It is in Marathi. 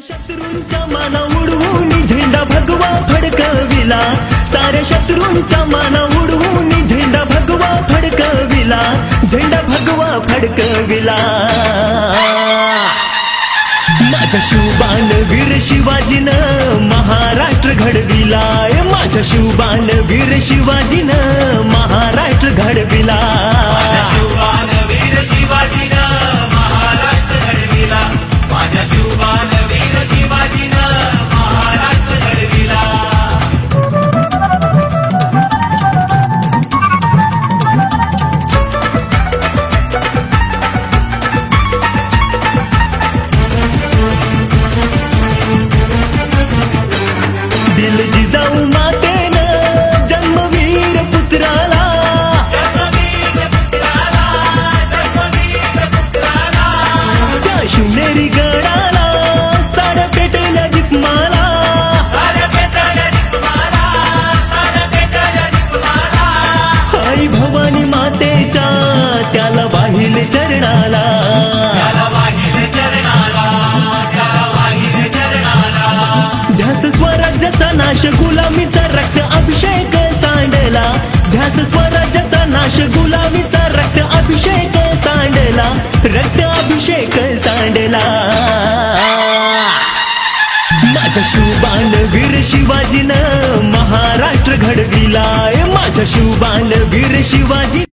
शत्रूंचा माना उडवून झेंडा भगवा फडकविला, साऱ्या शत्रूंचा माना उडवून झेंडा भगवा फडकविला, झेंडा भगवा फडकविला। माझ्या शिवबान वीर शिवाजीनं महाराष्ट्र घडविला, माझ्या शिवबान वीर शिवाजीनं महाराष्ट्र घडविला। दिल जिजाऊ मातेनं जन्मवीर पुत्राला, त्या शिवनेरी गडाला साऱ्या पेटल्या दीपमाला, आई भवानी मातेच्या त्याला वाहिले चरणाला, ध्यास स्वराज्याचा नाश गुलामीचा रक्त अभिषेक सांडला, ध्यास स्वराज्याचा नाश गुलामीचा रक्त अभिषेक सांडला, रक्त अभिषेक सांडला। माझ्या शिवबान वीर शिवाजीनं महाराष्ट्र घडविला, माझ्या शिवबान वीर शिवाजी।